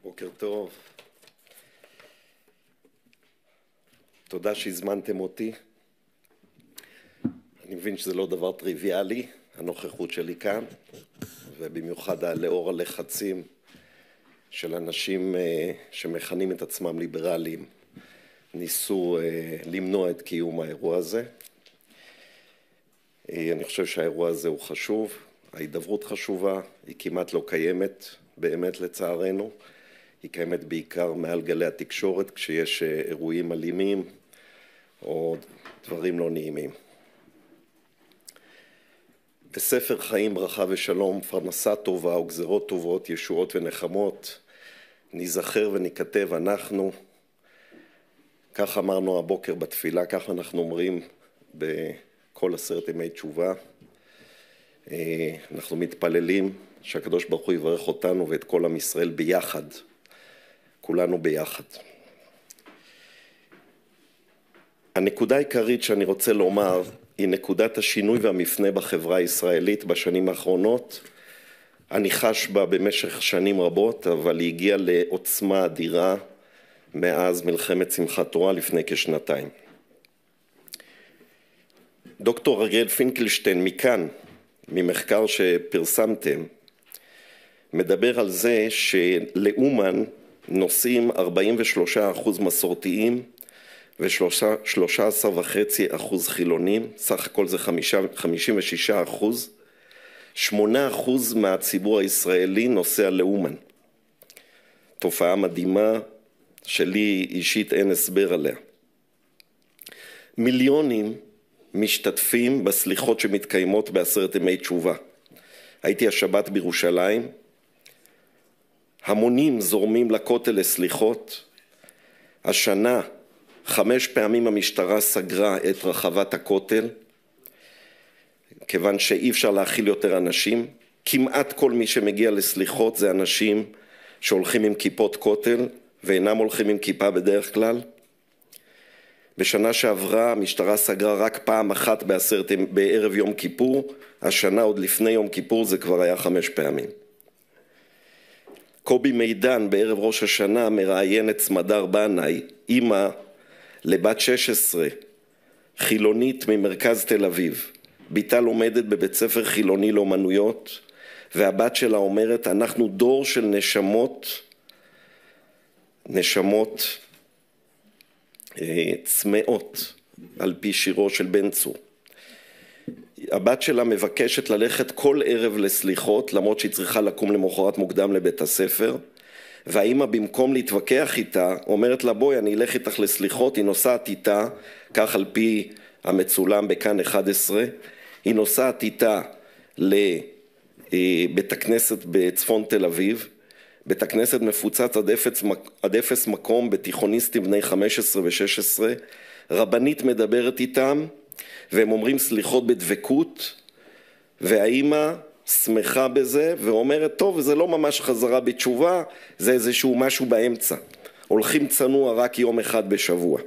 בוקר טוב. תודה שהזמנתם אותי. אני מבין שזה לא דבר טריוויאלי, הנוכחות שלי כאן, ובמיוחד לאור הלחצים של אנשים שמכנים את עצמם ליברליים, ניסו למנוע את קיום האירוע הזה. אני חושב שהאירוע הזה הוא חשוב, ההידברות חשובה, היא כמעט לא קיימת, באמת לצערנו. היא קיימת בעיקר מעל גלי התקשורת כשיש אירועים אלימים או דברים לא נעימים. בספר חיים ברכה ושלום, פרנסה טובה או גזרות טובות, ישועות ונחמות, נזכר ונכתב אנחנו, כך אמרנו הבוקר בתפילה, כך אנחנו אומרים בכל 10 ימי תשובה. אנחנו מתפללים שהקדוש ברוך הוא יברך אותנו ואת כל עם ישראל ביחד, כולנו ביחד. הנקודה העיקרית שאני רוצה לומר היא נקודת השינוי והמפנה בחברה הישראלית בשנים האחרונות. אני חש בה במשך שנים רבות, אבל היא הגיעה לעוצמה אדירה מאז מלחמת שמחת תורה לפני כשנתיים. דוקטור אריאל פינקלשטיין מכאן, ממחקר שפרסמתם, מדבר על זה שלאומן נושאים 43% מסורתיים ו13.5% חילונים, סך הכל זה 56%, 8% מהציבור הישראלי נוסע לאומן. תופעה מדהימה שלי אישית אין הסבר עליה. מיליונים משתתפים בסליחות שמתקיימות ב10 ימי תשובה. הייתי השבת בירושלים, המונים זורמים לכותל לסליחות. השנה 5 פעמים המשטרה סגרה את רחבת הכותל, כיוון שאי אפשר להכיל יותר אנשים. כמעט כל מי שמגיע לסליחות זה אנשים שהולכים עם כיפות כותל ואינם הולכים עם כיפה בדרך כלל. בשנה שעברה המשטרה סגרה רק פעם אחת בערב יום כיפור, השנה עוד לפני יום כיפור זה כבר היה 5 פעמים. קובי מידן בערב ראש השנה מראיין את סמדר בנאי, אמא לבת 16, חילונית ממרכז תל אביב. ביתה לומדת בבית ספר חילוני לאומנויות, והבת שלה אומרת, אנחנו דור של נשמות צמאות, על פי שירו של בן צור. הבת שלה מבקשת ללכת כל ערב לסליחות, למרות שהיא צריכה לקום למחרת מוקדם לבית הספר, והאמא במקום להתווכח איתה, אומרת לה בואי אני אלך איתך לסליחות, היא נוסעת איתה, כך על פי המצולם בכאן 11, היא נוסעת איתה לבית הכנסת בצפון תל אביב, בית הכנסת מפוצץ עד אפס מקום בתיכוניסטים בני 15 ו-16, רבנית מדברת איתם, והם אומרים סליחות בדבקות, והאימא שמחה בזה ואומרת טוב זה לא ממש חזרה בתשובה, זה איזשהו משהו באמצע, הולכים צנוע רק יום אחד בשבוע.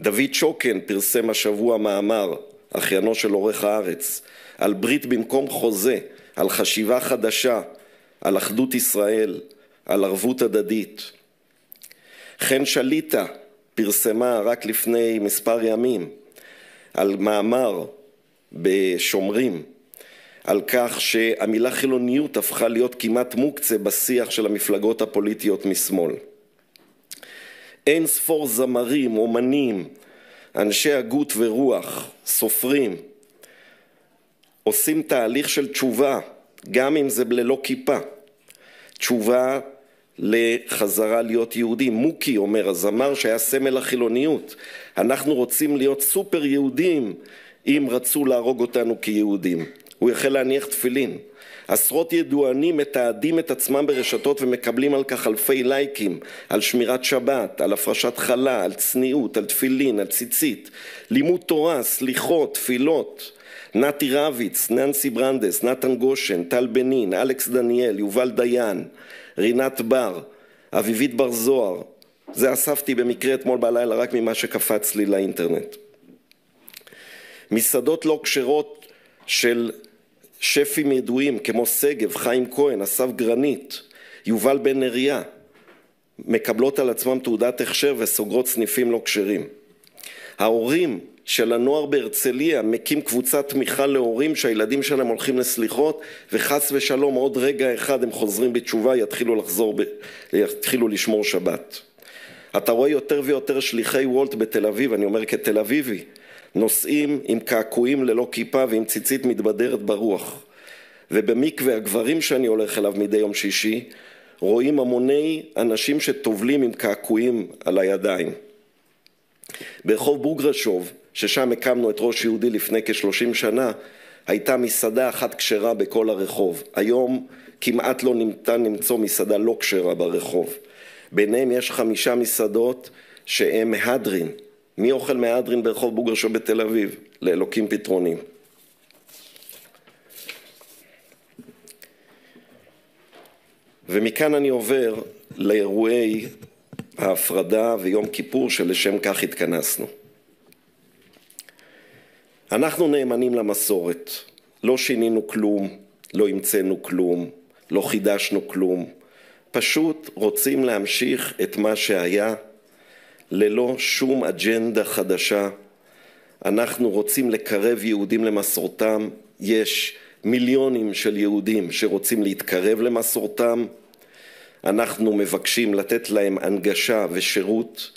דוד שוקן פרסם השבוע מאמר, אחיינו של עורך הארץ, על ברית במקום חוזה, על חשיבה חדשה, על אחדות ישראל, על ערבות הדדית. חן שליטה פרסמה רק לפני מספר ימים על מאמר בשומרים, על כך שהמילה חילוניות הפכה להיות כמעט מוקצה בשיח של המפלגות הפוליטיות משמאל. אין ספור זמרים, אומנים, אנשי הגות ורוח, סופרים, עושים תהליך של תשובה, גם אם זה ללא כיפה. תשובה לחזרה להיות יהודים. מוקי אומר, הזמר שהיה סמל החילוניות, אנחנו רוצים להיות סופר יהודים אם רצו להרוג אותנו כיהודים. הוא החל להניח תפילין. עשרות ידוענים מתעדים את עצמם ברשתות ומקבלים על כך אלפי לייקים, על שמירת שבת, על הפרשת חלה, על צניעות, על תפילין, על ציצית, לימוד תורה, סליחות, תפילות. נתי רביץ, ננסי ברנדס, נתן גושן, טל בנין, אלכס דניאל, יובל דיין, רינת בר, אביבית בר זוהר. זה אספתי במקרה אתמול בלילה רק ממה שקפץ לי לאינטרנט. מסעדות לא כשרות של שפים ידועים כמו סגב, חיים כהן, אסף גרנית, יובל בן נריה, מקבלות על עצמם תעודת הכשר וסוגרות סניפים לא כשרים. ההורים של הנוער בהרצליה מקים קבוצת תמיכה להורים שהילדים שלהם הולכים לסליחות, וחס ושלום עוד רגע אחד הם חוזרים בתשובה, יתחילו לשמור שבת. אתה רואה יותר ויותר שליחי וולט בתל אביב, אני אומר כתל אביבי, נוסעים עם קעקועים ללא כיפה ועם ציצית מתבדרת ברוח. ובמקווה הגברים שאני הולך אליו מדי יום שישי, רואים המוני אנשים שטובלים עם קעקועים על הידיים. ברחוב בוגרשוב, ששם הקמנו את ראש יהודי לפני כ-30 שנה, הייתה מסעדה אחת כשרה בכל הרחוב. היום כמעט לא ניתן למצוא מסעדה לא כשרה ברחוב. ביניהם יש 5 מסעדות שהם מהדרין. מי אוכל מהדרין ברחוב בוגרשוב בתל אביב? לאלוקים פתרונים. ומכאן אני עובר לאירועי ההפרדה ויום כיפור שלשם כך התכנסנו. אנחנו נאמנים למסורת, לא שינינו כלום, לא המצאנו כלום, לא חידשנו כלום, פשוט רוצים להמשיך את מה שהיה ללא שום אג'נדה חדשה. אנחנו רוצים לקרב יהודים למסורתם, יש מיליונים של יהודים שרוצים להתקרב למסורתם, אנחנו מבקשים לתת להם הנגשה ושירות,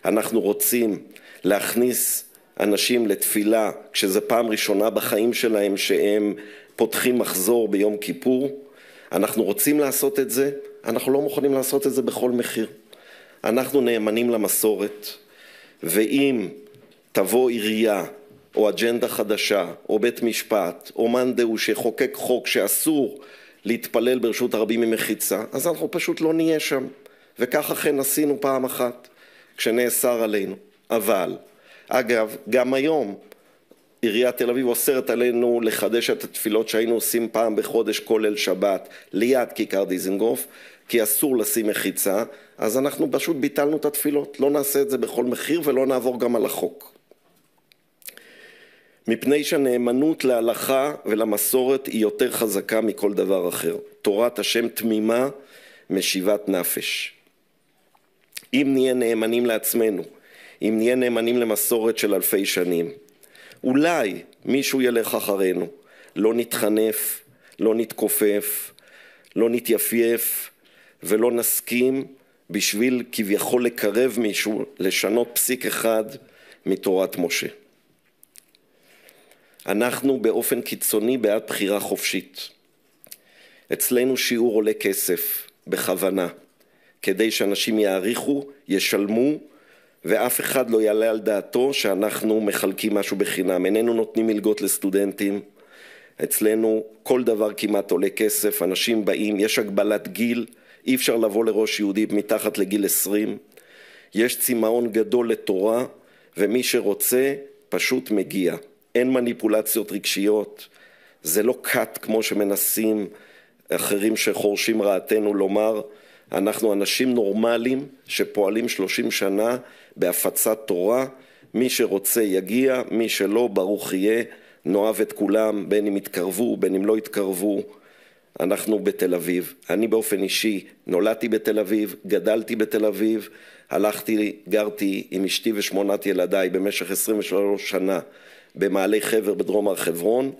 אנחנו רוצים להכניס אנשים לתפילה כשזה פעם ראשונה בחיים שלהם שהם פותחים מחזור ביום כיפור, אנחנו רוצים לעשות את זה, אנחנו לא מוכנים לעשות את זה בכל מחיר. אנחנו נאמנים למסורת, ואם תבוא עירייה או אג'נדה חדשה או בית משפט או מאן דהוא שחוקק חוק שאסור להתפלל ברשות הרבים ממחיצה, אז אנחנו פשוט לא נהיה שם. וכך אכן עשינו פעם אחת כשנאסר עלינו. אבל, אגב, גם היום עיריית תל אביב אוסרת עלינו לחדש את התפילות שהיינו עושים פעם בחודש כולל שבת ליד כיכר דיזנגוף, כי אסור לשים מחיצה, אז אנחנו פשוט ביטלנו את התפילות. לא נעשה את זה בכל מחיר ולא נעבור גם על החוק. מפני שהנאמנות להלכה ולמסורת היא יותר חזקה מכל דבר אחר. תורת השם תמימה משיבת נפש. אם נהיה נאמנים לעצמנו, אם נהיה נאמנים למסורת של אלפי שנים, אולי מישהו ילך אחרינו, לא נתחנף, לא נתכופף, לא נתייפייף ולא נסכים בשביל כביכול לקרב מישהו, לשנות פסיק אחד מתורת משה. אנחנו באופן קיצוני בעד בחירה חופשית. אצלנו שיעור עולה כסף, בכוונה, כדי שאנשים יעריכו, ישלמו, ואף אחד לא יעלה על דעתו שאנחנו מחלקים משהו בחינם. איננו נותנים מלגות לסטודנטים, אצלנו כל דבר כמעט עולה כסף, אנשים באים, יש הגבלת גיל, אי אפשר לבוא לראש יהודי מתחת לגיל 20, יש צמאון גדול לתורה, ומי שרוצה פשוט מגיע. אין מניפולציות רגשיות, זה לא קט כמו שמנסים אחרים שחורשים רעתנו לומר, אנחנו אנשים נורמליים שפועלים 30 שנה בהפצת תורה, מי שרוצה יגיע, מי שלא ברוך יהיה, נאהב את כולם, בין אם יתקרבו, בין אם לא יתקרבו. אנחנו בתל אביב, אני באופן אישי נולדתי בתל אביב, גדלתי בתל אביב, גרתי עם אשתי ו8 ילדיי במשך 23 שנה במעלי חבר בדרום הר חברון,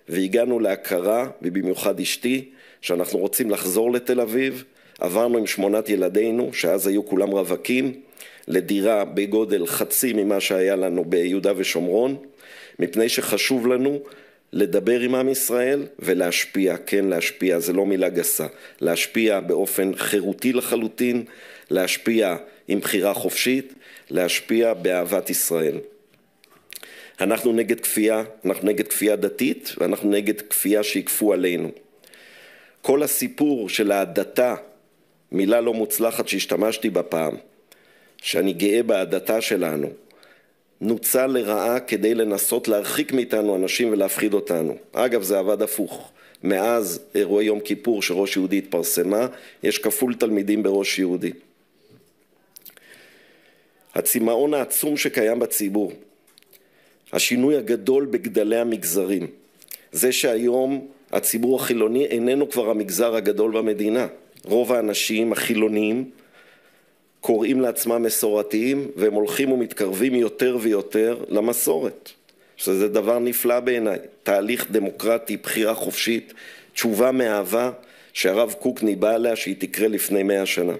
והגענו להכרה, ובמיוחד אשתי, שאנחנו רוצים לחזור לתל אביב. עברנו עם 8 ילדינו, שאז היו כולם רווקים, לדירה בגודל חצי ממה שהיה לנו ביהודה ושומרון, מפני שחשוב לנו לדבר עם עם ישראל ולהשפיע, כן להשפיע, זה לא מילה גסה, להשפיע באופן חירותי לחלוטין, להשפיע עם בחירה חופשית, להשפיע באהבת ישראל. אנחנו נגד כפייה, אנחנו נגד כפייה דתית, ואנחנו נגד כפייה שיקפו עלינו. כל הסיפור של ההדתה, מילה לא מוצלחת שהשתמשתי בה פעם, שאני גאה בהדתה שלנו, נוצל לרעה כדי לנסות להרחיק מאיתנו אנשים ולהפחיד אותנו. אגב, זה עבד הפוך. מאז אירועי יום כיפור שראש יהודי התפרסמה, יש כפול תלמידים בראש יהודי. הצמאון העצום שקיים בציבור, השינוי הגדול בגדלי המגזרים, זה שהיום הציבור החילוני איננו כבר המגזר הגדול במדינה. רוב האנשים החילוניים קוראים לעצמם מסורתיים, והם הולכים ומתקרבים יותר ויותר למסורת. שזה דבר נפלא בעיניי, תהליך דמוקרטי, בחירה חופשית, תשובה מאהבה שהרב קוק ניבא עליה שהיא תקרה לפני 100 שנה.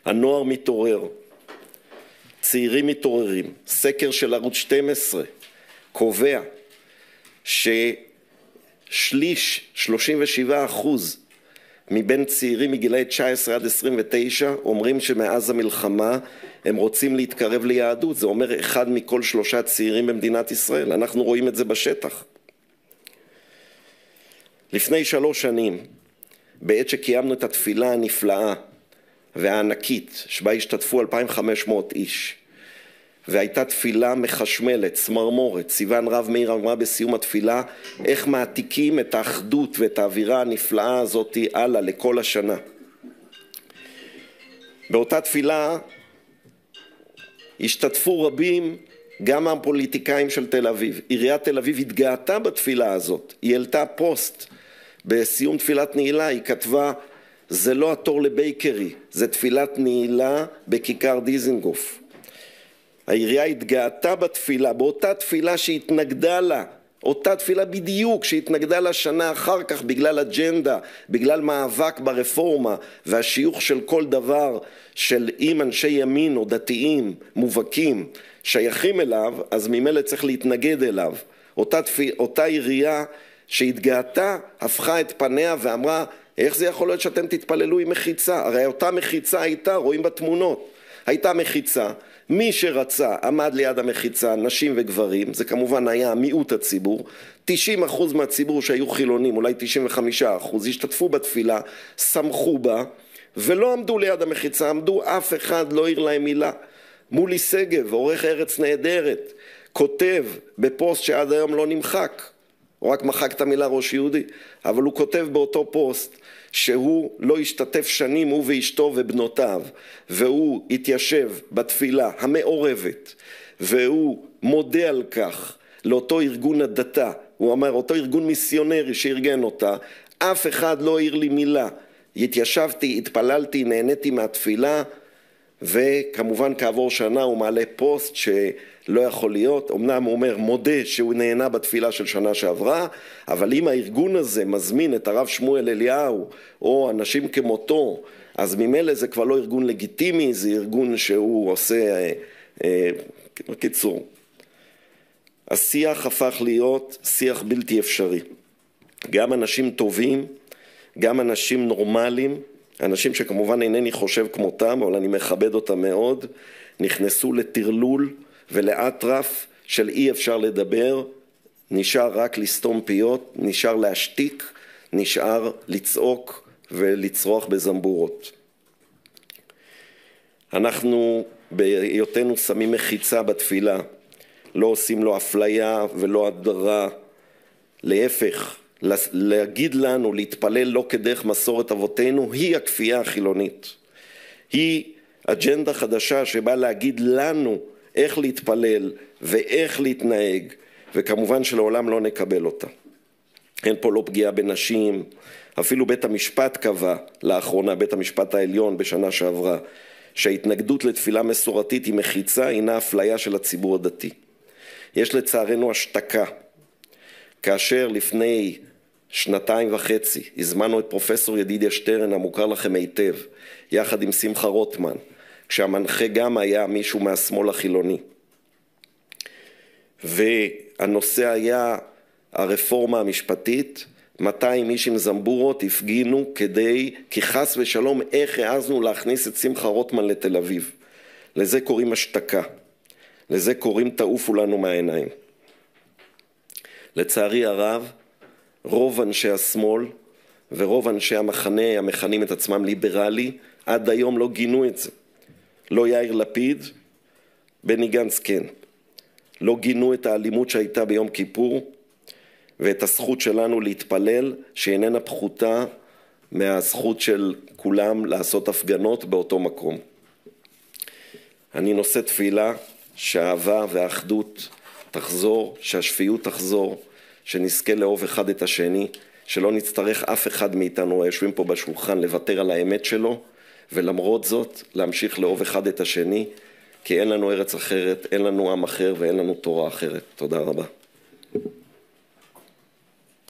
הנוער מתעורר, צעירים מתעוררים, סקר של ערוץ 12 קובע ששליש, 37% מבין צעירים מגילאי 19 עד 29 אומרים שמאז המלחמה הם רוצים להתקרב ליהדות. זה אומר 1 מכל 3 צעירים במדינת ישראל. אנחנו רואים את זה בשטח. לפני 3 שנים, בעת שקיימנו את התפילה הנפלאה והענקית, שבה השתתפו 2,500 איש, והייתה תפילה מחשמלת, צמרמורת, סיוון רב מאיר אמרה בסיום התפילה, איך מעתיקים את האחדות ואת האווירה הנפלאה הזאת הלאה לכל השנה. באותה תפילה השתתפו רבים, גם מהפוליטיקאים של תל אביב. עיריית תל אביב התגאתה בתפילה הזאת, היא העלתה פוסט בסיום תפילת נעילה, היא כתבה, זה לא התור לבייקרי, זה תפילת נעילה בכיכר דיזנגוף. העירייה התגאתה בתפילה, באותה תפילה שהתנגדה לה, אותה תפילה בדיוק שהתנגדה לה שנה אחר כך בגלל אג'נדה, בגלל מאבק ברפורמה והשיוך של כל דבר של אם אנשי ימין או דתיים מובהקים שייכים אליו, אז ממילא צריך להתנגד אליו. אותה עירייה שהתגאתה הפכה את פניה ואמרה, איך זה יכול להיות שאתם תתפללו עם מחיצה? הרי אותה מחיצה הייתה, רואים בתמונות, הייתה מחיצה, מי שרצה עמד ליד המחיצה, נשים וגברים, זה כמובן היה מיעוט הציבור, 90% מהציבור שהיו חילונים, אולי 95%, השתתפו בתפילה, שמחו בה, ולא עמדו ליד המחיצה, עמדו, אף אחד לא העיר להם מילה. מולי שגב, עורך ארץ נהדרת, כותב בפוסט שעד היום לא נמחק, הוא רק מחק את המילה ראש יהודי, אבל הוא כותב באותו פוסט שהוא לא השתתף שנים, הוא ואשתו ובנותיו, והוא התיישב בתפילה המעורבת, והוא מודה על כך לאותו ארגון הדתה, הוא אמר, אותו ארגון מיסיונרי שארגן אותה, אף אחד לא העיר לי מילה, התיישבתי, התפללתי, נהניתי מהתפילה, וכמובן כעבור שנה הוא מעלה פוסט שלא יכול להיות, אמנם הוא אומר מודה שהוא נהנה בתפילה של שנה שעברה, אבל אם הארגון הזה מזמין את הרב שמואל אליהו או אנשים כמותו, אז ממילא זה כבר לא ארגון לגיטימי, זה ארגון שהוא עושה, בקיצור. השיח הפך להיות שיח בלתי אפשרי. גם אנשים טובים, גם אנשים נורמליים, אנשים שכמובן אינני חושב כמותם, אבל אני מכבד אותם מאוד, נכנסו לטרלול ולאטרף של אי אפשר לדבר, נשאר רק לסתום פיות, נשאר להשתיק, נשאר לצעוק ולצרוח בזמבורות. אנחנו בהיותנו שמים מחיצה בתפילה, לא עושים לו אפליה ולא הדרה, להפך, להגיד לנו להתפלל לא כדרך מסורת אבותינו היא הכפייה החילונית. היא אג'נדה חדשה שבאה להגיד לנו איך להתפלל ואיך להתנהג, וכמובן שלעולם לא נקבל אותה. אין פה לא פגיעה בנשים, אפילו בית המשפט קבע לאחרונה, בית המשפט העליון בשנה שעברה, שההתנגדות לתפילה מסורתית היא מחיצה, הינה אפליה של הציבור הדתי. יש לצערנו השתקה. כאשר לפני 2.5 הזמנו את פרופסור ידידיה שטרן המוכר לכם היטב, יחד עם שמחה רוטמן, כשהמנחה גם היה מישהו מהשמאל החילוני. והנושא היה הרפורמה המשפטית, 200 איש עם זמבורות הפגינו כי חס ושלום איך העזנו להכניס את שמחה רוטמן לתל אביב. לזה קוראים השתקה, לזה קוראים תעופו לנו מהעיניים. לצערי הרב, רוב אנשי השמאל ורוב אנשי המחנה המכנים את עצמם ליברלי, עד היום לא גינו את זה. לא יאיר לפיד, בני גנץ כן. לא גינו את האלימות שהייתה ביום כיפור, ואת הזכות שלנו להתפלל, שאיננה פחותה מהזכות של כולם לעשות הפגנות באותו מקום. אני נושא תפילה שהאהבה והאחדות תחזור, שהשפיות תחזור, שנזכה לאהוב אחד את השני, שלא נצטרך אף אחד מאיתנו היושבים פה בשולחן לוותר על האמת שלו, ולמרות זאת להמשיך לאהוב אחד את השני, כי אין לנו ארץ אחרת, אין לנו עם אחר ואין לנו תורה אחרת. תודה רבה.